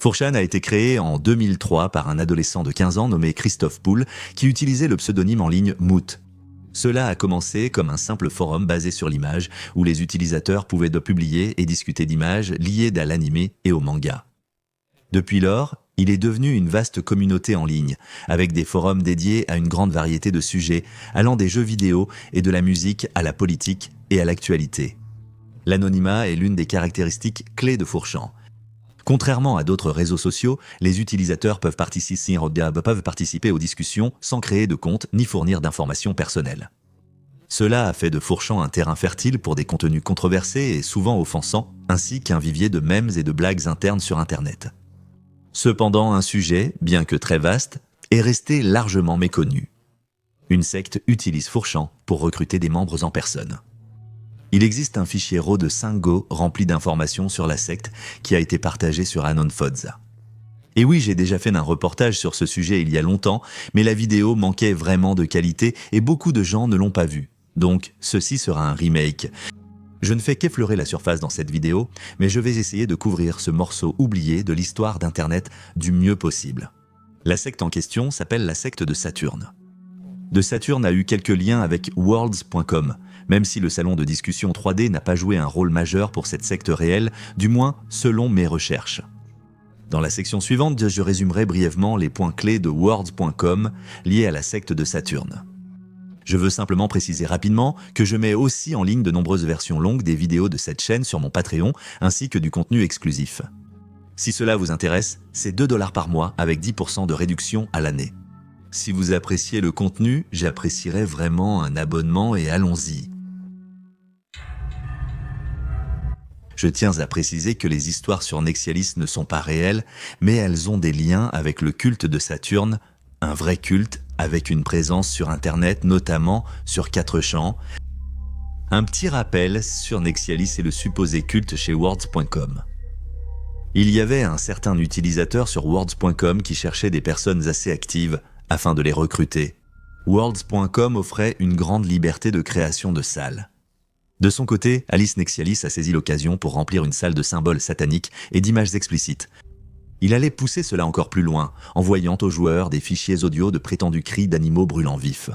4chan a été créé en 2003 par un adolescent de 15 ans nommé Christophe Poul qui utilisait le pseudonyme en ligne Moot. Cela a commencé comme un simple forum basé sur l'image où les utilisateurs pouvaient publier et discuter d'images liées à l'anime et au manga. Depuis lors, il est devenu une vaste communauté en ligne, avec des forums dédiés à une grande variété de sujets, allant des jeux vidéo et de la musique à la politique et à l'actualité. L'anonymat est l'une des caractéristiques clés de 4chan. Contrairement à d'autres réseaux sociaux, les utilisateurs peuvent participer aux discussions sans créer de compte ni fournir d'informations personnelles. Cela a fait de 4chan un terrain fertile pour des contenus controversés et souvent offensants, ainsi qu'un vivier de mèmes et de blagues internes sur Internet. Cependant, un sujet, bien que très vaste, est resté largement méconnu. Une secte utilise 4chan pour recruter des membres en personne. Il existe un fichier RAW de 5 Go rempli d'informations sur la secte qui a été partagé sur AnonFods. Et oui, j'ai déjà fait un reportage sur ce sujet il y a longtemps, mais la vidéo manquait vraiment de qualité et beaucoup de gens ne l'ont pas vue. Donc, ceci sera un remake. Je ne fais qu'effleurer la surface dans cette vidéo, mais je vais essayer de couvrir ce morceau oublié de l'histoire d'Internet du mieux possible. La secte en question s'appelle la secte de Saturne. De Saturne a eu quelques liens avec Worlds.com, même si le salon de discussion 3D n'a pas joué un rôle majeur pour cette secte réelle, du moins selon mes recherches. Dans la section suivante, je résumerai brièvement les points clés de Worlds.com liés à la secte de Saturne. Je veux simplement préciser rapidement que je mets aussi en ligne de nombreuses versions longues des vidéos de cette chaîne sur mon Patreon, ainsi que du contenu exclusif. Si cela vous intéresse, c'est 2 $ par mois avec 10% de réduction à l'année. Si vous appréciez le contenu, j'apprécierais vraiment un abonnement et allons-y. Je tiens à préciser que les histoires sur Nexialis ne sont pas réelles, mais elles ont des liens avec le culte de Saturne, un vrai culte avec une présence sur Internet, notamment sur 4chan. Un petit rappel sur Nexialis et le supposé culte chez Worlds.com. Il y avait un certain utilisateur sur Worlds.com qui cherchait des personnes assez actives afin de les recruter. Worlds.com offrait une grande liberté de création de salles. De son côté, Alice Nexialis a saisi l'occasion pour remplir une salle de symboles sataniques et d'images explicites. Il allait pousser cela encore plus loin, envoyant aux joueurs des fichiers audio de prétendus cris d'animaux brûlant vifs.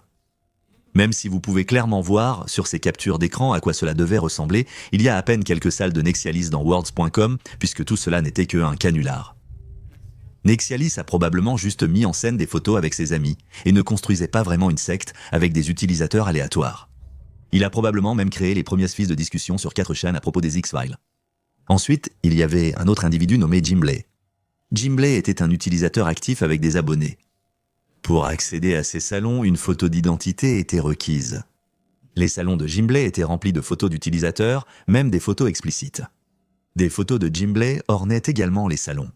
Même si vous pouvez clairement voir sur ces captures d'écran à quoi cela devait ressembler, il y a à peine quelques salles de Nexialis dans Worlds.com, puisque tout cela n'était qu'un canular. Nexialis a probablement juste mis en scène des photos avec ses amis, et ne construisait pas vraiment une secte avec des utilisateurs aléatoires. Il a probablement même créé les premières fiches de discussion sur 4chan à propos des X-Files. Ensuite, il y avait un autre individu nommé Jimblay. Jimblay était un utilisateur actif avec des abonnés. Pour accéder à ces salons, une photo d'identité était requise. Les salons de Jimblay étaient remplis de photos d'utilisateurs, même des photos explicites. Des photos de Jimblay ornaient également les salons.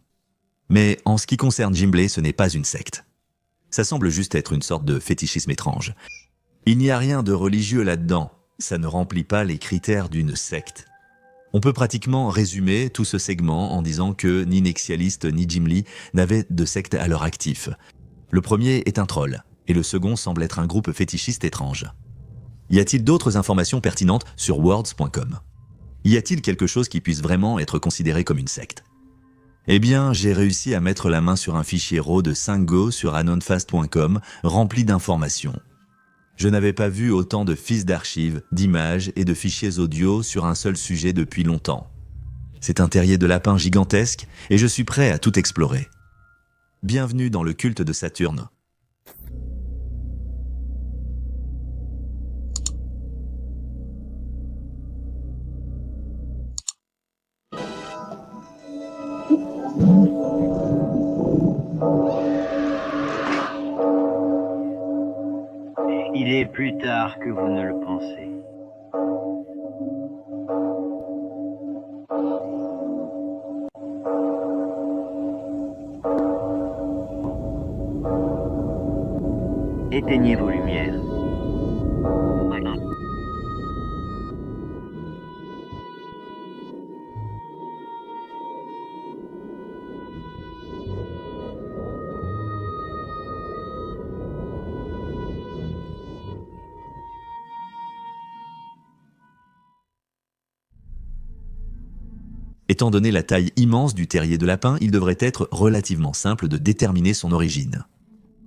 Mais en ce qui concerne Jimblay, ce n'est pas une secte. Ça semble juste être une sorte de fétichisme étrange. Il n'y a rien de religieux là-dedans, ça ne remplit pas les critères d'une secte. On peut pratiquement résumer tout ce segment en disant que ni Nexialis ni Jimly n'avaient de secte à leur actif. Le premier est un troll, et le second semble être un groupe fétichiste étrange. Y a-t-il d'autres informations pertinentes sur Worlds.com? Y a-t-il quelque chose qui puisse vraiment être considéré comme une secte? Eh bien, j'ai réussi à mettre la main sur un fichier RAW de 5 Go sur anonfast.com rempli d'informations. Je n'avais pas vu autant de fiches d'archives, d'images et de fichiers audio sur un seul sujet depuis longtemps. C'est un terrier de lapin gigantesque et je suis prêt à tout explorer. Bienvenue dans le culte de Saturne. Il est plus tard que vous ne le pensez. Éteignez vos lumières. Étant donné la taille immense du terrier de lapin, il devrait être relativement simple de déterminer son origine.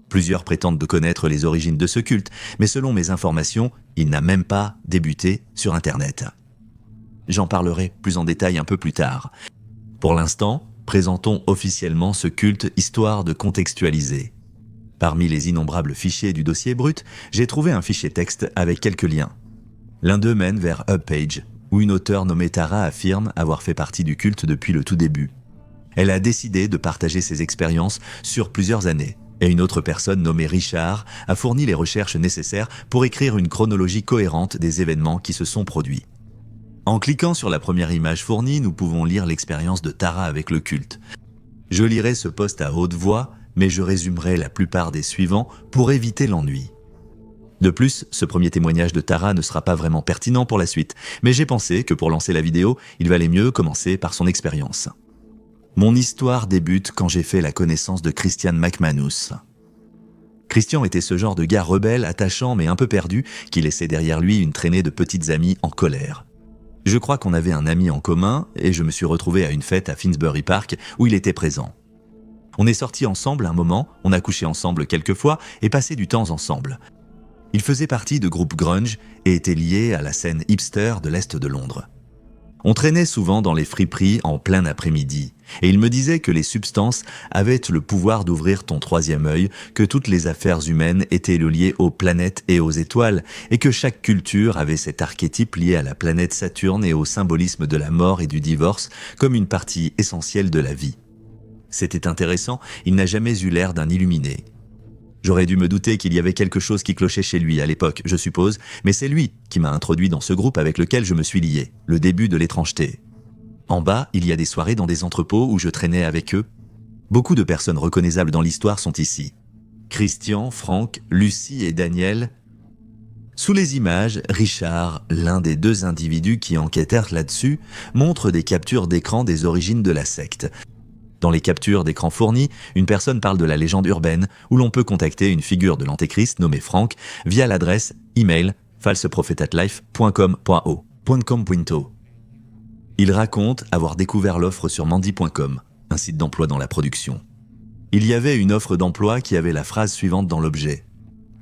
Plusieurs prétendent de connaître les origines de ce culte, mais selon mes informations, il n'a même pas débuté sur Internet. J'en parlerai plus en détail un peu plus tard. Pour l'instant, présentons officiellement ce culte histoire de contextualiser. Parmi les innombrables fichiers du dossier brut, j'ai trouvé un fichier texte avec quelques liens. L'un d'eux mène vers HubPage, où une auteure nommée Tara affirme avoir fait partie du culte depuis le tout début. Elle a décidé de partager ses expériences sur plusieurs années, et une autre personne nommée Richard a fourni les recherches nécessaires pour écrire une chronologie cohérente des événements qui se sont produits. En cliquant sur la première image fournie, nous pouvons lire l'expérience de Tara avec le culte. Je lirai ce post à haute voix, mais je résumerai la plupart des suivants pour éviter l'ennui. De plus, ce premier témoignage de Tara ne sera pas vraiment pertinent pour la suite, mais j'ai pensé que pour lancer la vidéo, il valait mieux commencer par son expérience. Mon histoire débute quand j'ai fait la connaissance de Christian McManus. Christian était ce genre de gars rebelle, attachant mais un peu perdu, qui laissait derrière lui une traînée de petites amies en colère. Je crois qu'on avait un ami en commun et je me suis retrouvé à une fête à Finsbury Park où il était présent. On est sortis ensemble un moment, on a couché ensemble quelques fois et passé du temps ensemble. Il faisait partie de groupes grunge et était lié à la scène hipster de l'Est de Londres. On traînait souvent dans les friperies en plein après-midi, et il me disait que les substances avaient le pouvoir d'ouvrir ton troisième œil, que toutes les affaires humaines étaient liées aux planètes et aux étoiles, et que chaque culture avait cet archétype lié à la planète Saturne et au symbolisme de la mort et du divorce comme une partie essentielle de la vie. C'était intéressant, il n'a jamais eu l'air d'un illuminé. J'aurais dû me douter qu'il y avait quelque chose qui clochait chez lui à l'époque, je suppose, mais c'est lui qui m'a introduit dans ce groupe avec lequel je me suis lié, le début de l'étrangeté. En bas, il y a des soirées dans des entrepôts où je traînais avec eux. Beaucoup de personnes reconnaissables dans l'histoire sont ici. Christian, Franck, Lucie et Daniel. Sous les images, Richard, l'un des deux individus qui enquêtèrent là-dessus, montre des captures d'écran des origines de la secte. Dans les captures d'écran fournies, une personne parle de la légende urbaine où l'on peut contacter une figure de l'antéchrist nommée Franck via l'adresse email falseprophetatlife.com.o. Il raconte avoir découvert l'offre sur Mandy.com, un site d'emploi dans la production. Il y avait une offre d'emploi qui avait la phrase suivante dans l'objet.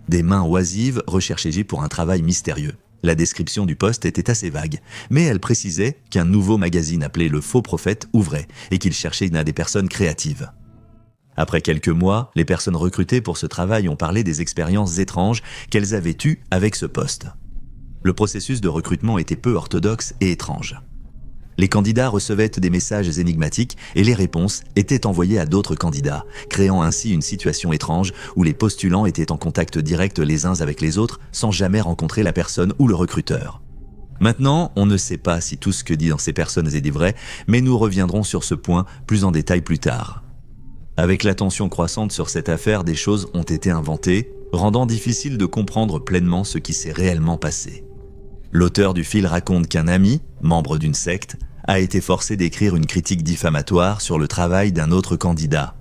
Des mains oisives recherchez-y pour un travail mystérieux. La description du poste était assez vague, mais elle précisait qu'un nouveau magazine appelé Le Faux Prophète ouvrait et qu'il cherchait des personnes créatives. Après quelques mois, les personnes recrutées pour ce travail ont parlé des expériences étranges qu'elles avaient eues avec ce poste. Le processus de recrutement était peu orthodoxe et étrange. Les candidats recevaient des messages énigmatiques et les réponses étaient envoyées à d'autres candidats, créant ainsi une situation étrange où les postulants étaient en contact direct les uns avec les autres sans jamais rencontrer la personne ou le recruteur. Maintenant, on ne sait pas si tout ce que dit dans ces personnes est vrai, mais nous reviendrons sur ce point plus en détail plus tard. Avec l'attention croissante sur cette affaire, des choses ont été inventées, rendant difficile de comprendre pleinement ce qui s'est réellement passé. L'auteur du fil raconte qu'un ami, membre d'une secte, a été forcé d'écrire une critique diffamatoire sur le travail d'un autre candidat.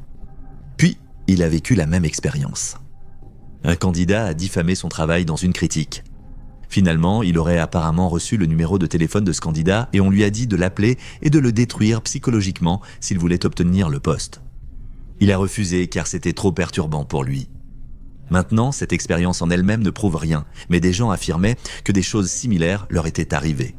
Puis, il a vécu la même expérience. Un candidat a diffamé son travail dans une critique. Finalement, il aurait apparemment reçu le numéro de téléphone de ce candidat et on lui a dit de l'appeler et de le détruire psychologiquement s'il voulait obtenir le poste. Il a refusé car c'était trop perturbant pour lui. Maintenant, cette expérience en elle-même ne prouve rien, mais des gens affirmaient que des choses similaires leur étaient arrivées.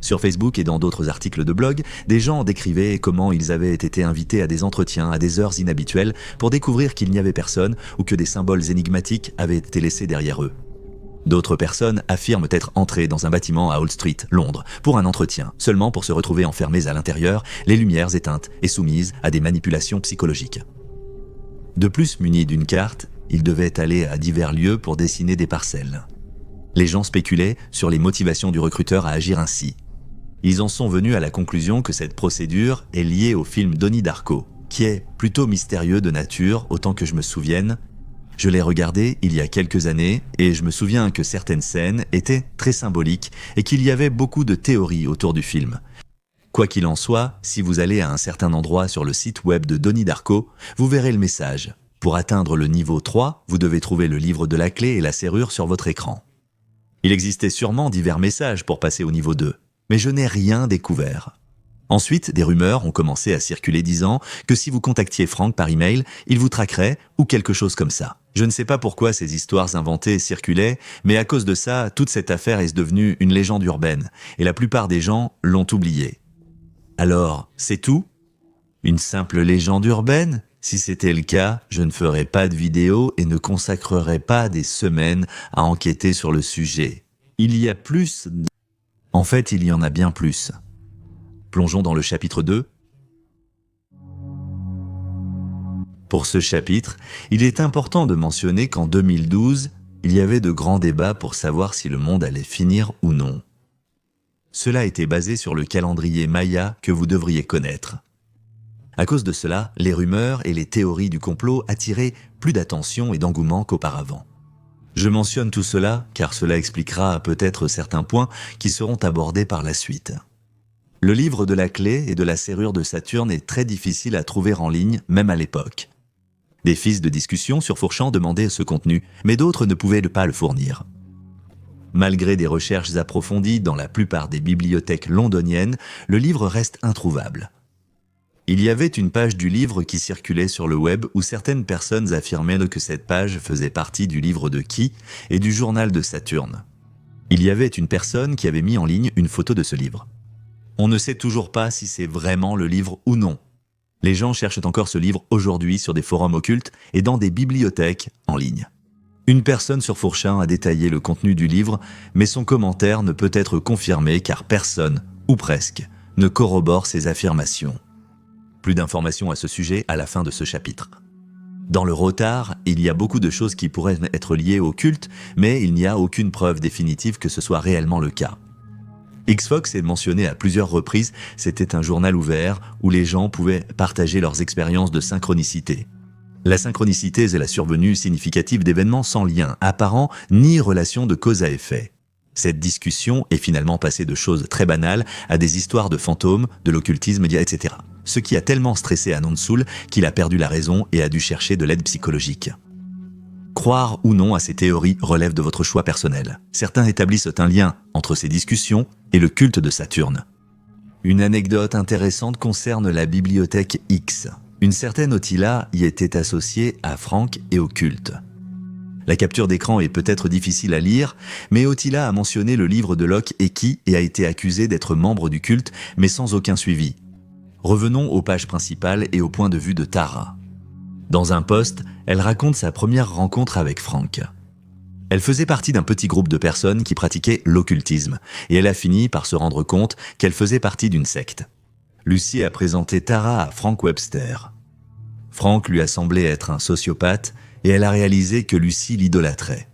Sur Facebook et dans d'autres articles de blog, des gens décrivaient comment ils avaient été invités à des entretiens à des heures inhabituelles pour découvrir qu'il n'y avait personne ou que des symboles énigmatiques avaient été laissés derrière eux. D'autres personnes affirment être entrées dans un bâtiment à Old Street, Londres, pour un entretien, seulement pour se retrouver enfermées à l'intérieur, les lumières éteintes et soumises à des manipulations psychologiques. De plus, munis d'une carte, ils devaient aller à divers lieux pour dessiner des parcelles. Les gens spéculaient sur les motivations du recruteur à agir ainsi. Ils en sont venus à la conclusion que cette procédure est liée au film Donnie Darko, qui est plutôt mystérieux de nature, autant que je me souvienne. Je l'ai regardé il y a quelques années et je me souviens que certaines scènes étaient très symboliques et qu'il y avait beaucoup de théories autour du film. Quoi qu'il en soit, si vous allez à un certain endroit sur le site web de Donnie Darko, vous verrez le message. Pour atteindre le niveau 3, vous devez trouver le livre de la clé et la serrure sur votre écran. Il existait sûrement divers messages pour passer au niveau 2, mais je n'ai rien découvert. Ensuite, des rumeurs ont commencé à circuler disant que si vous contactiez Frank par email, il vous traquerait ou quelque chose comme ça. Je ne sais pas pourquoi ces histoires inventées circulaient, mais à cause de ça, toute cette affaire est devenue une légende urbaine, et la plupart des gens l'ont oubliée. Alors, c'est tout ? Une simple légende urbaine ? Si c'était le cas, je ne ferais pas de vidéo et ne consacrerais pas des semaines à enquêter sur le sujet. Il y a plus... En fait, il y en a bien plus. Plongeons dans le chapitre 2. Pour ce chapitre, il est important de mentionner qu'en 2012, il y avait de grands débats pour savoir si le monde allait finir ou non. Cela était basé sur le calendrier Maya que vous devriez connaître. À cause de cela, les rumeurs et les théories du complot attiraient plus d'attention et d'engouement qu'auparavant. Je mentionne tout cela car cela expliquera peut-être certains points qui seront abordés par la suite. Le livre de la clé et de la serrure de Saturne est très difficile à trouver en ligne, même à l'époque. Des fils de discussion sur 4chan demandaient ce contenu, mais d'autres ne pouvaient pas le fournir. Malgré des recherches approfondies dans la plupart des bibliothèques londoniennes, le livre reste introuvable. Il y avait une page du livre qui circulait sur le web où certaines personnes affirmaient que cette page faisait partie du livre de Ki et du journal de Saturne. Il y avait une personne qui avait mis en ligne une photo de ce livre. On ne sait toujours pas si c'est vraiment le livre ou non. Les gens cherchent encore ce livre aujourd'hui sur des forums occultes et dans des bibliothèques en ligne. Une personne sur 4chan a détaillé le contenu du livre, mais son commentaire ne peut être confirmé car personne, ou presque, ne corrobore ses affirmations. Plus d'informations à ce sujet à la fin de ce chapitre. Dans le retard, il y a beaucoup de choses qui pourraient être liées au culte, mais il n'y a aucune preuve définitive que ce soit réellement le cas. Xfox est mentionné à plusieurs reprises, c'était un journal ouvert où les gens pouvaient partager leurs expériences de synchronicité. La synchronicité est la survenue significative d'événements sans lien apparent ni relation de cause à effet. Cette discussion est finalement passée de choses très banales à des histoires de fantômes, de l'occultisme, etc. Ce qui a tellement stressé Anonsul qu'il a perdu la raison et a dû chercher de l'aide psychologique. Croire ou non à ces théories relève de votre choix personnel. Certains établissent un lien entre ces discussions et le culte de Saturne. Une anecdote intéressante concerne la bibliothèque X. Une certaine Otila y était associée à Frank et au culte. La capture d'écran est peut-être difficile à lire, mais Otila a mentionné le livre de Locke et Ki et a été accusé d'être membre du culte, mais sans aucun suivi. Revenons aux pages principales et au point de vue de Tara. Dans un post, elle raconte sa première rencontre avec Frank. Elle faisait partie d'un petit groupe de personnes qui pratiquaient l'occultisme, et elle a fini par se rendre compte qu'elle faisait partie d'une secte. Lucy a présenté Tara à Frank Webster. Frank lui a semblé être un sociopathe, et elle a réalisé que Lucy l'idolâtrait.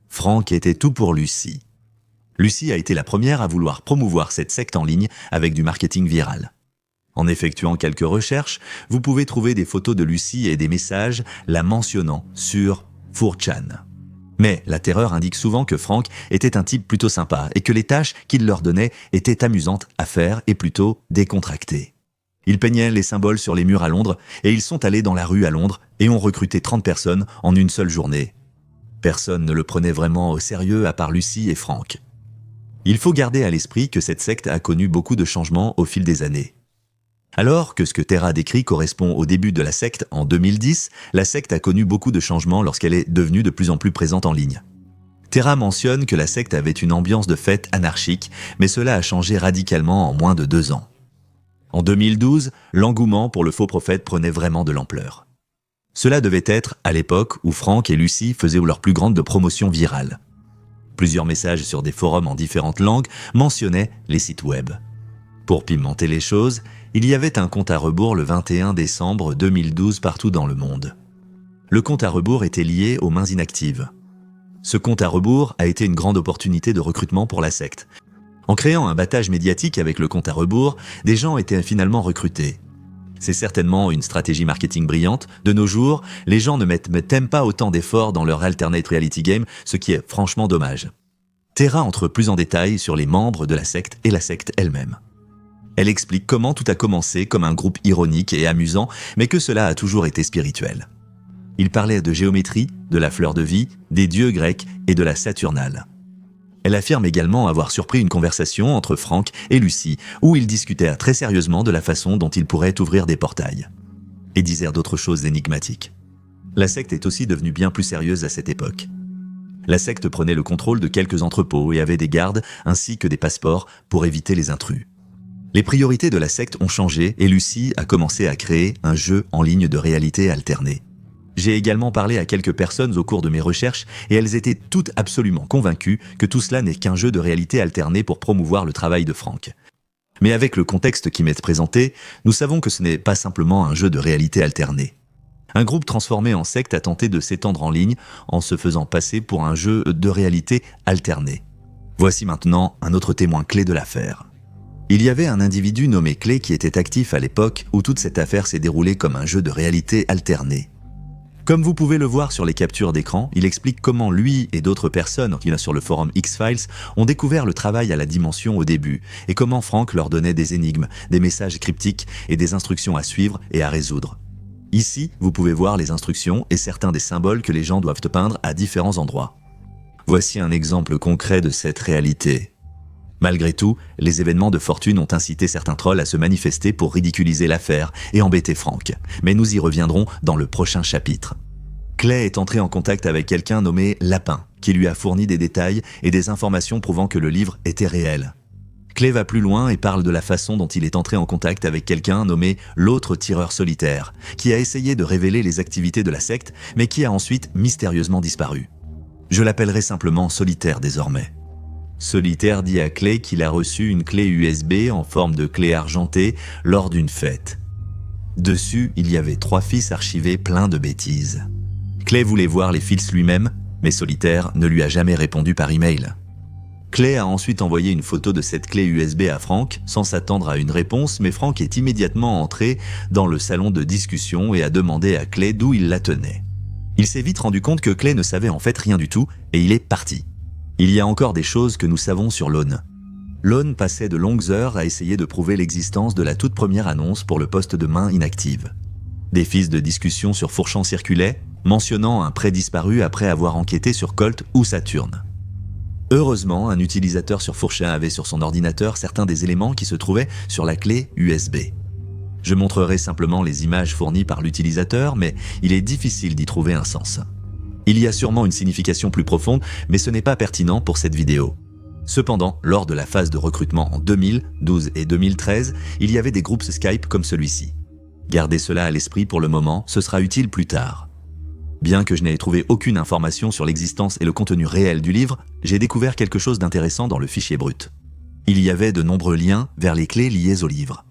Frank était tout pour Lucy. Lucy a été la première à vouloir promouvoir cette secte en ligne avec du marketing viral. En effectuant quelques recherches, vous pouvez trouver des photos de Lucy et des messages la mentionnant sur 4chan. Mais la terreur indique souvent que Frank était un type plutôt sympa et que les tâches qu'il leur donnait étaient amusantes à faire et plutôt décontractées. Il peignait les symboles sur les murs à Londres et ils sont allés dans la rue à Londres et ont recruté 30 personnes en une seule journée. Personne ne le prenait vraiment au sérieux à part Lucy et Frank. Il faut garder à l'esprit que cette secte a connu beaucoup de changements au fil des années. Alors que ce que Tara décrit correspond au début de la secte en 2010, la secte a connu beaucoup de changements lorsqu'elle est devenue de plus en plus présente en ligne. Tara mentionne que la secte avait une ambiance de fête anarchique, mais cela a changé radicalement en moins de 2 ans. En 2012, l'engouement pour le faux prophète prenait vraiment de l'ampleur. Cela devait être à l'époque où Frank et Lucy faisaient leur plus grande promotion virale. Plusieurs messages sur des forums en différentes langues mentionnaient les sites web. Pour pimenter les choses, il y avait un compte à rebours le 21 décembre 2012 partout dans le monde. Le compte à rebours était lié aux mains inactives. Ce compte à rebours a été une grande opportunité de recrutement pour la secte. En créant un battage médiatique avec le compte à rebours, des gens étaient finalement recrutés. C'est certainement une stratégie marketing brillante. De nos jours, les gens ne mettent pas autant d'efforts dans leur alternate reality game, ce qui est franchement dommage. Tara entre plus en détail sur les membres de la secte et la secte elle-même. Elle explique comment tout a commencé comme un groupe ironique et amusant, mais que cela a toujours été spirituel. Il parlait de géométrie, de la fleur de vie, des dieux grecs et de la Saturnale. Elle affirme également avoir surpris une conversation entre Frank et Lucy, où ils discutaient très sérieusement de la façon dont ils pourraient ouvrir des portails. Et disèrent d'autres choses énigmatiques. La secte est aussi devenue bien plus sérieuse à cette époque. La secte prenait le contrôle de quelques entrepôts et avait des gardes ainsi que des passeports pour éviter les intrus. Les priorités de la secte ont changé et Lucy a commencé à créer un jeu en ligne de réalité alternée. J'ai également parlé à quelques personnes au cours de mes recherches et elles étaient toutes absolument convaincues que tout cela n'est qu'un jeu de réalité alternée pour promouvoir le travail de Frank. Mais avec le contexte qui m'est présenté, nous savons que ce n'est pas simplement un jeu de réalité alternée. Un groupe transformé en secte a tenté de s'étendre en ligne en se faisant passer pour un jeu de réalité alternée. Voici maintenant un autre témoin clé de l'affaire. Il y avait un individu nommé Clay qui était actif à l'époque où toute cette affaire s'est déroulée comme un jeu de réalité alternée. Comme vous pouvez le voir sur les captures d'écran, il explique comment lui et d'autres personnes sur le forum X-Files ont découvert le travail à la dimension au début et comment Frank leur donnait des énigmes, des messages cryptiques et des instructions à suivre et à résoudre. Ici, vous pouvez voir les instructions et certains des symboles que les gens doivent peindre à différents endroits. Voici un exemple concret de cette réalité. Malgré tout, les événements de fortune ont incité certains trolls à se manifester pour ridiculiser l'affaire et embêter Frank. Mais nous y reviendrons dans le prochain chapitre. Clay est entré en contact avec quelqu'un nommé Lapin, qui lui a fourni des détails et des informations prouvant que le livre était réel. Clay va plus loin et parle de la façon dont il est entré en contact avec quelqu'un nommé l'autre tireur solitaire, qui a essayé de révéler les activités de la secte, mais qui a ensuite mystérieusement disparu. Je l'appellerai simplement Solitaire désormais. Solitaire dit à Clay qu'il a reçu une clé USB en forme de clé argentée lors d'une fête. Dessus, il y avait 3 fils archivés pleins de bêtises. Clay voulait voir les fils lui-même, mais Solitaire ne lui a jamais répondu par email. Clay a ensuite envoyé une photo de cette clé USB à Frank, sans s'attendre à une réponse, mais Frank est immédiatement entré dans le salon de discussion et a demandé à Clay d'où il la tenait. Il s'est vite rendu compte que Clay ne savait en fait rien du tout, et il est parti. Il y a encore des choses que nous savons sur Lone. Lone passait de longues heures à essayer de prouver l'existence de la toute première annonce pour le poste de main inactive. Des fils de discussion sur Fourchamp circulaient, mentionnant un prêt disparu après avoir enquêté sur Colt ou Saturne. Heureusement, un utilisateur sur Fourchamp avait sur son ordinateur certains des éléments qui se trouvaient sur la clé USB. Je montrerai simplement les images fournies par l'utilisateur, mais il est difficile d'y trouver un sens. Il y a sûrement une signification plus profonde, mais ce n'est pas pertinent pour cette vidéo. Cependant, lors de la phase de recrutement en 2012 et 2013, il y avait des groupes Skype comme celui-ci. Gardez cela à l'esprit pour le moment, ce sera utile plus tard. Bien que je n'ai trouvé aucune information sur l'existence et le contenu réel du livre, j'ai découvert quelque chose d'intéressant dans le fichier brut. Il y avait de nombreux liens vers les clés liées au livre.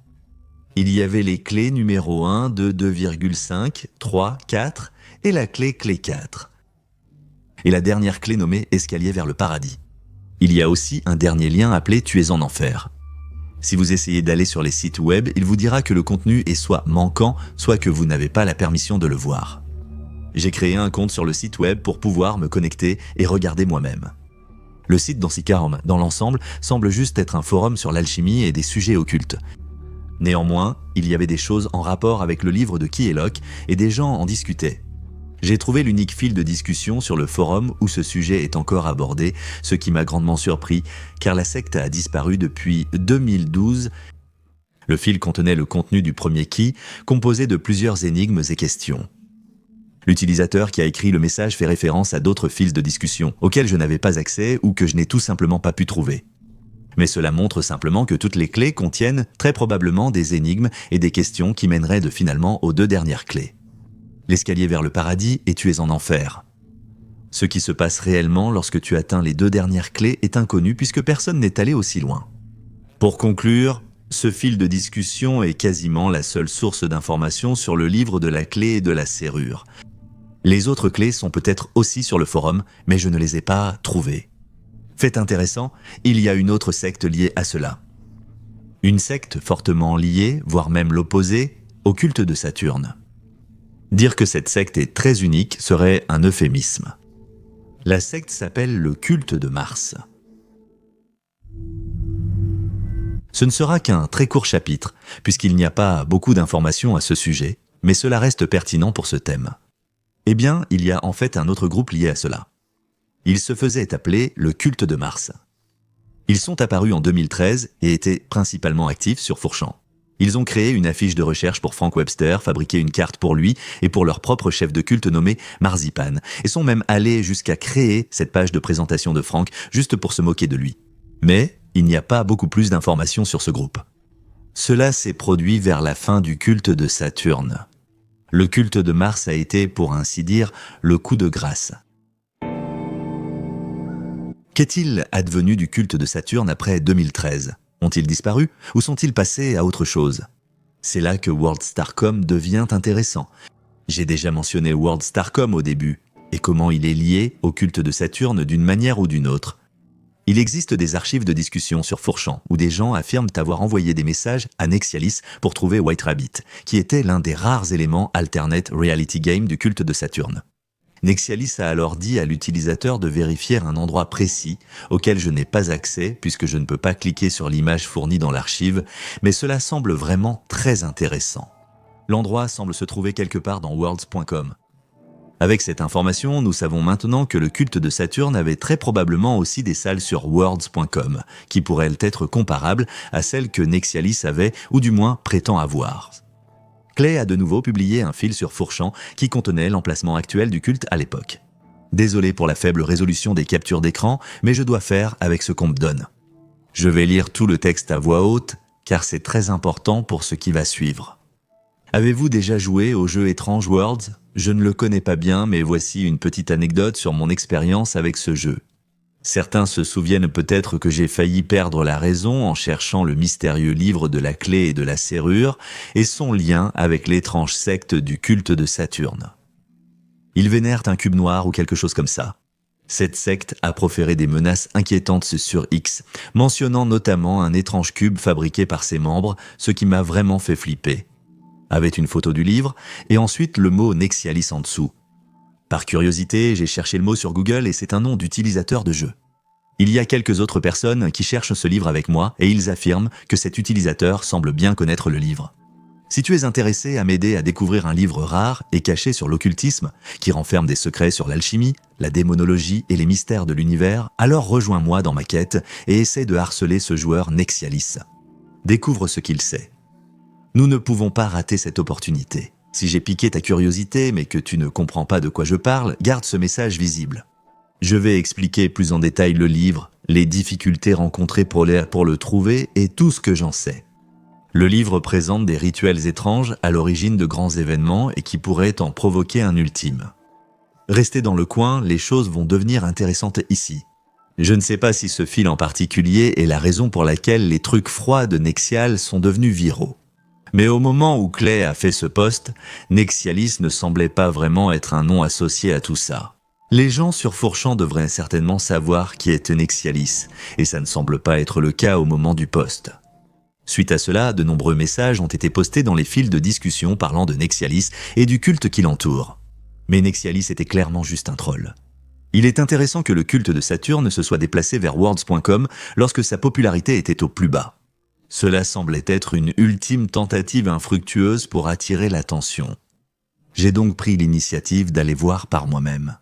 Il y avait les clés numéro 1, 2, 2,5, 3, 4 et la clé 4. Et la dernière clé nommée Escalier vers le paradis. Il y a aussi un dernier lien appelé Tuez en enfer. Si vous essayez d'aller sur les sites web, il vous dira que le contenu est soit manquant, soit que vous n'avez pas la permission de le voir. J'ai créé un compte sur le site web pour pouvoir me connecter et regarder moi-même. Le site d'Ancikarm, dans l'ensemble, semble juste être un forum sur l'alchimie et des sujets occultes. Néanmoins, il y avait des choses en rapport avec le livre de Kielok et des gens en discutaient. J'ai trouvé l'unique fil de discussion sur le forum où ce sujet est encore abordé, ce qui m'a grandement surpris, car la secte a disparu depuis 2012. Le fil contenait le contenu du premier key, composé de plusieurs énigmes et questions. L'utilisateur qui a écrit le message fait référence à d'autres fils de discussion, auxquels je n'avais pas accès ou que je n'ai tout simplement pas pu trouver. Mais cela montre simplement que toutes les clés contiennent très probablement des énigmes et des questions qui mèneraient finalement aux 2 dernières clés. L'escalier vers le paradis et Tuez en enfer. Ce qui se passe réellement lorsque tu atteins les 2 dernières clés est inconnu puisque personne n'est allé aussi loin. Pour conclure, ce fil de discussion est quasiment la seule source d'information sur le livre de la clé et de la serrure. Les autres clés sont peut-être aussi sur le forum, mais je ne les ai pas trouvées. Fait intéressant, il y a une autre secte liée à cela. Une secte fortement liée, voire même l'opposé, au culte de Saturne. Dire que cette secte est très unique serait un euphémisme. La secte s'appelle le culte de Mars. Ce ne sera qu'un très court chapitre, puisqu'il n'y a pas beaucoup d'informations à ce sujet, mais cela reste pertinent pour ce thème. Eh bien, il y a en fait un autre groupe lié à cela. Il se faisait appeler le culte de Mars. Ils sont apparus en 2013 et étaient principalement actifs sur Fourchan. Ils ont créé une affiche de recherche pour Frank Webster, fabriqué une carte pour lui et pour leur propre chef de culte nommé Marzipan, et sont même allés jusqu'à créer cette page de présentation de Frank juste pour se moquer de lui. Mais il n'y a pas beaucoup plus d'informations sur ce groupe. Cela s'est produit vers la fin du culte de Saturne. Le culte de Mars a été, pour ainsi dire, le coup de grâce. Qu'est-il advenu du culte de Saturne après 2013 ? Ont-ils disparu ou sont-ils passés à autre chose ? C'est là que World Starcom devient intéressant. J'ai déjà mentionné World Starcom au début, et comment il est lié au culte de Saturne d'une manière ou d'une autre. Il existe des archives de discussion sur Fourchan où des gens affirment avoir envoyé des messages à Nexialis pour trouver White Rabbit, qui était l'un des rares éléments alternate reality game du culte de Saturne. Nexialis a alors dit à l'utilisateur de vérifier un endroit précis auquel je n'ai pas accès puisque je ne peux pas cliquer sur l'image fournie dans l'archive, mais cela semble vraiment très intéressant. L'endroit semble se trouver quelque part dans worlds.com. Avec cette information, nous savons maintenant que le culte de Saturne avait très probablement aussi des salles sur worlds.com, qui pourraient être comparables à celles que Nexialis avait, ou du moins prétend avoir. Clay a de nouveau publié un fil sur Fourchan qui contenait l'emplacement actuel du culte à l'époque. Désolé pour la faible résolution des captures d'écran, mais je dois faire avec ce qu'on me donne. Je vais lire tout le texte à voix haute, car c'est très important pour ce qui va suivre. Avez-vous déjà joué au jeu Étrange Worlds ? Je ne le connais pas bien, mais voici une petite anecdote sur mon expérience avec ce jeu. Certains se souviennent peut-être que j'ai failli perdre la raison en cherchant le mystérieux livre de la clé et de la serrure et son lien avec l'étrange secte du culte de Saturne. Ils vénèrent un cube noir ou quelque chose comme ça. Cette secte a proféré des menaces inquiétantes sur X, mentionnant notamment un étrange cube fabriqué par ses membres, ce qui m'a vraiment fait flipper. Avait une photo du livre, et ensuite le mot Nexialis en dessous. Par curiosité, j'ai cherché le mot sur Google et c'est un nom d'utilisateur de jeu. Il y a quelques autres personnes qui cherchent ce livre avec moi et ils affirment que cet utilisateur semble bien connaître le livre. Si tu es intéressé à m'aider à découvrir un livre rare et caché sur l'occultisme, qui renferme des secrets sur l'alchimie, la démonologie et les mystères de l'univers, alors rejoins-moi dans ma quête et essaie de harceler ce joueur Nexialis. Découvre ce qu'il sait. Nous ne pouvons pas rater cette opportunité. Si j'ai piqué ta curiosité mais que tu ne comprends pas de quoi je parle, garde ce message visible. Je vais expliquer plus en détail le livre, les difficultés rencontrées pour le trouver et tout ce que j'en sais. Le livre présente des rituels étranges à l'origine de grands événements et qui pourraient en provoquer un ultime. Restez dans le coin, les choses vont devenir intéressantes ici. Je ne sais pas si ce fil en particulier est la raison pour laquelle les trucs froids de Nexial sont devenus viraux. Mais au moment où Clay a fait ce post, Nexialis ne semblait pas vraiment être un nom associé à tout ça. Les gens sur Fourchan devraient certainement savoir qui est Nexialis, et ça ne semble pas être le cas au moment du post. Suite à cela, de nombreux messages ont été postés dans les fils de discussion parlant de Nexialis et du culte qui l'entoure. Mais Nexialis était clairement juste un troll. Il est intéressant que le culte de Saturne se soit déplacé vers worlds.com lorsque sa popularité était au plus bas. Cela semblait être une ultime tentative infructueuse pour attirer l'attention. J'ai donc pris l'initiative d'aller voir par moi-même.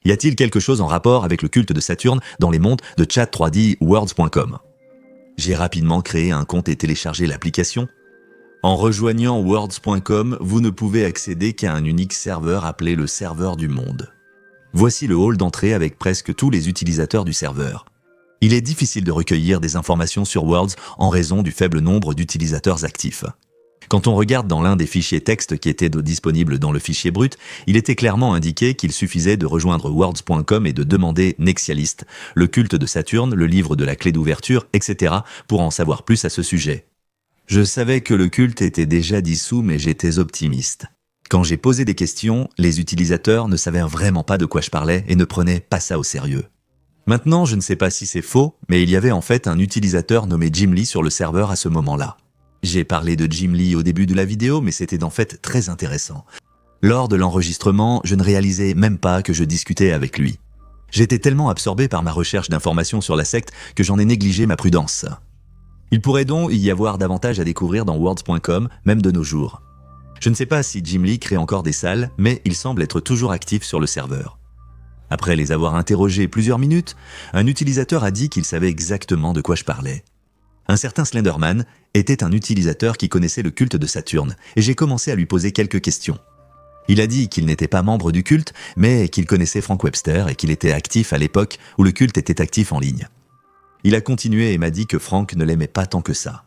Y a-t-il quelque chose en rapport avec le culte de Saturne dans les mondes de chat3dworlds.com ? J'ai rapidement créé un compte et téléchargé l'application. En rejoignant worlds.com, vous ne pouvez accéder qu'à un unique serveur appelé le serveur du monde. Voici le hall d'entrée avec presque tous les utilisateurs du serveur. Il est difficile de recueillir des informations sur Worlds en raison du faible nombre d'utilisateurs actifs. Quand on regarde dans l'un des fichiers texte qui étaient disponibles dans le fichier brut, il était clairement indiqué qu'il suffisait de rejoindre worlds.com et de demander Nexialist, le culte de Saturne, le livre de la clé d'ouverture, etc. pour en savoir plus à ce sujet. Je savais que le culte était déjà dissous, mais j'étais optimiste. Quand j'ai posé des questions, les utilisateurs ne savaient vraiment pas de quoi je parlais et ne prenaient pas ça au sérieux. Maintenant, je ne sais pas si c'est faux, mais il y avait en fait un utilisateur nommé Jim Lee sur le serveur à ce moment-là. J'ai parlé de Jim Lee au début de la vidéo, mais c'était en fait très intéressant. Lors de l'enregistrement, je ne réalisais même pas que je discutais avec lui. J'étais tellement absorbé par ma recherche d'informations sur la secte que j'en ai négligé ma prudence. Il pourrait donc y avoir davantage à découvrir dans worlds.com, même de nos jours. Je ne sais pas si Jim Lee crée encore des salles, mais il semble être toujours actif sur le serveur. Après les avoir interrogés plusieurs minutes, un utilisateur a dit qu'il savait exactement de quoi je parlais. Un certain Slenderman était un utilisateur qui connaissait le culte de Saturne, et j'ai commencé à lui poser quelques questions. Il a dit qu'il n'était pas membre du culte, mais qu'il connaissait Frank Webster et qu'il était actif à l'époque où le culte était actif en ligne. Il a continué et m'a dit que Frank ne l'aimait pas tant que ça.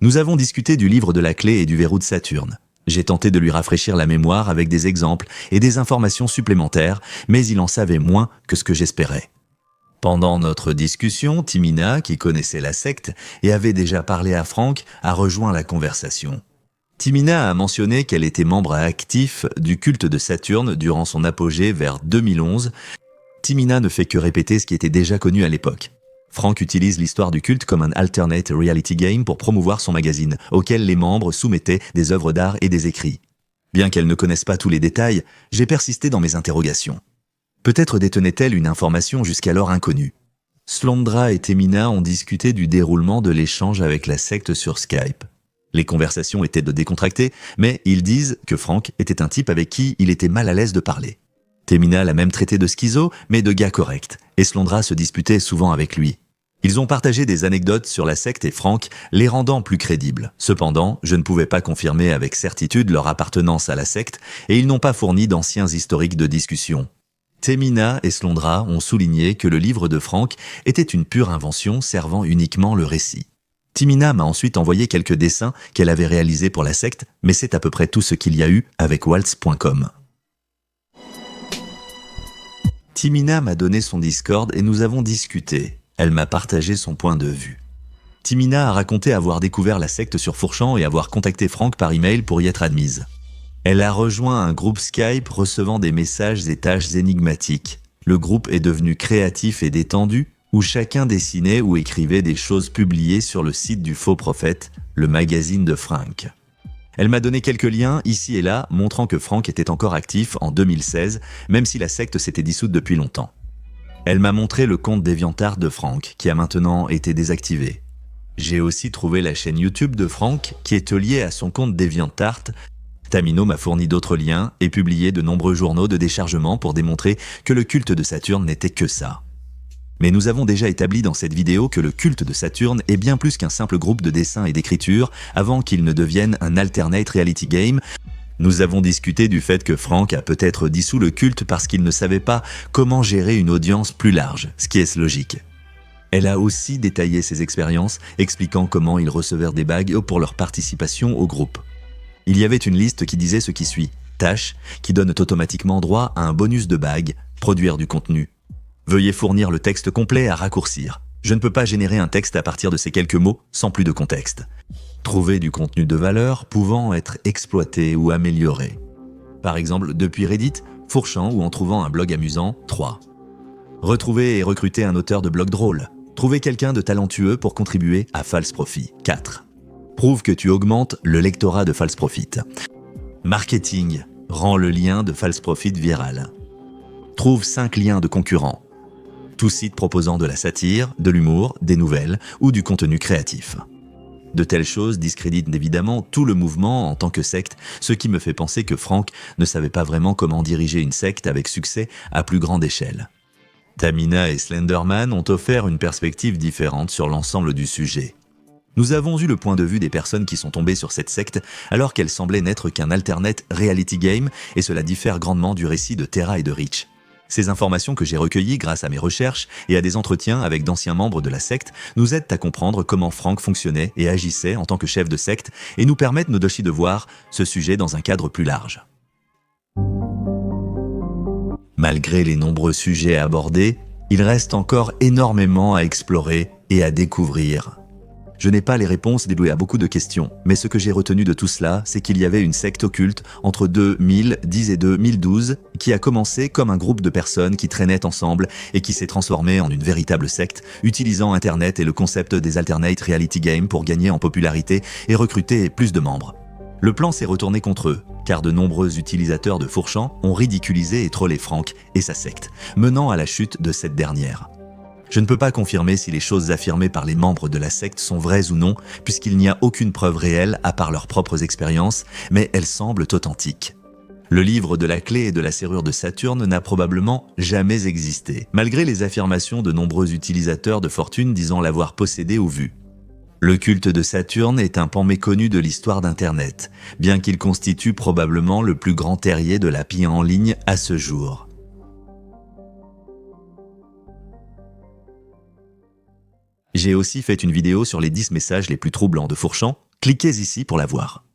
Nous avons discuté du livre de la clé et du verrou de Saturne. J'ai tenté de lui rafraîchir la mémoire avec des exemples et des informations supplémentaires, mais il en savait moins que ce que j'espérais. Pendant notre discussion, Timina, qui connaissait la secte et avait déjà parlé à Frank, a rejoint la conversation. Timina a mentionné qu'elle était membre actif du culte de Saturne durant son apogée vers 2011. Timina ne fait que répéter ce qui était déjà connu à l'époque. Frank utilise l'histoire du culte comme un alternate reality game pour promouvoir son magazine, auquel les membres soumettaient des œuvres d'art et des écrits. Bien qu'elle ne connaisse pas tous les détails, j'ai persisté dans mes interrogations. Peut-être détenait-elle une information jusqu'alors inconnue. Slondra et Temina ont discuté du déroulement de l'échange avec la secte sur Skype. Les conversations étaient décontractées, mais ils disent que Frank était un type avec qui il était mal à l'aise de parler. Temina l'a même traité de schizo, mais de gars correct, et Slondra se disputait souvent avec lui. Ils ont partagé des anecdotes sur la secte et Frank, les rendant plus crédibles. Cependant, je ne pouvais pas confirmer avec certitude leur appartenance à la secte et ils n'ont pas fourni d'anciens historiques de discussion. Temina et Slondra ont souligné que le livre de Frank était une pure invention servant uniquement le récit. Timina m'a ensuite envoyé quelques dessins qu'elle avait réalisés pour la secte, mais c'est à peu près tout ce qu'il y a eu avec Waltz.com. Timina m'a donné son Discord et nous avons discuté. Elle m'a partagé son point de vue. Timina a raconté avoir découvert la secte sur Fourchan et avoir contacté Frank par email pour y être admise. Elle a rejoint un groupe Skype recevant des messages et tâches énigmatiques. Le groupe est devenu créatif et détendu, où chacun dessinait ou écrivait des choses publiées sur le site du Faux Prophète, le magazine de Frank. Elle m'a donné quelques liens ici et là, montrant que Frank était encore actif en 2016, même si la secte s'était dissoute depuis longtemps. Elle m'a montré le compte DeviantArt de Frank, qui a maintenant été désactivé. J'ai aussi trouvé la chaîne YouTube de Frank, qui est liée à son compte DeviantArt. Tamino m'a fourni d'autres liens et publié de nombreux journaux de déchargement pour démontrer que le culte de Saturne n'était que ça. Mais nous avons déjà établi dans cette vidéo que le culte de Saturne est bien plus qu'un simple groupe de dessin et d'écriture avant qu'il ne devienne un alternate reality game. Nous avons discuté du fait que Frank a peut-être dissous le culte parce qu'il ne savait pas comment gérer une audience plus large, ce qui est logique. Elle a aussi détaillé ses expériences, expliquant comment ils recevaient des bagues pour leur participation au groupe. Il y avait une liste qui disait ce qui suit. Tâches, qui donnent automatiquement droit à un bonus de bagues, produire du contenu. Veuillez fournir le texte complet à raccourcir. Je ne peux pas générer un texte à partir de ces quelques mots sans plus de contexte. Trouver du contenu de valeur pouvant être exploité ou amélioré. Par exemple, depuis Reddit, Fourchan ou en trouvant un blog amusant, 3. Retrouver et recruter un auteur de blog drôle. Trouver quelqu'un de talentueux pour contribuer à False Profit, 4. Prouve que tu augmentes le lectorat de False Profit. Marketing, rend le lien de False Profit viral. Trouve 5 liens de concurrents. Tout site proposant de la satire, de l'humour, des nouvelles ou du contenu créatif. De telles choses discréditent évidemment tout le mouvement en tant que secte, ce qui me fait penser que Frank ne savait pas vraiment comment diriger une secte avec succès à plus grande échelle. Tamina et Slenderman ont offert une perspective différente sur l'ensemble du sujet. Nous avons eu le point de vue des personnes qui sont tombées sur cette secte alors qu'elle semblait n'être qu'un alternate reality game et cela diffère grandement du récit de Terra et de Rich. Ces informations que j'ai recueillies grâce à mes recherches et à des entretiens avec d'anciens membres de la secte nous aident à comprendre comment Frank fonctionnait et agissait en tant que chef de secte et nous permettent nous aussi de voir ce sujet dans un cadre plus large. Malgré les nombreux sujets abordés, il reste encore énormément à explorer et à découvrir. Je n'ai pas les réponses dédiées à beaucoup de questions, mais ce que j'ai retenu de tout cela, c'est qu'il y avait une secte occulte entre 2010 et 2012 qui a commencé comme un groupe de personnes qui traînaient ensemble et qui s'est transformé en une véritable secte, utilisant Internet et le concept des alternate reality games pour gagner en popularité et recruter plus de membres. Le plan s'est retourné contre eux, car de nombreux utilisateurs de Fourchan ont ridiculisé et trollé Frank et sa secte, menant à la chute de cette dernière. Je ne peux pas confirmer si les choses affirmées par les membres de la secte sont vraies ou non, puisqu'il n'y a aucune preuve réelle à part leurs propres expériences, mais elles semblent authentiques. Le livre de la clé et de la serrure de Saturne n'a probablement jamais existé, malgré les affirmations de nombreux utilisateurs de fortune disant l'avoir possédé ou vu. Le culte de Saturne est un pan méconnu de l'histoire d'Internet, bien qu'il constitue probablement le plus grand terrier de l'API en ligne à ce jour. J'ai aussi fait une vidéo sur les 10 messages les plus troublants de Fourchamp, cliquez ici pour la voir.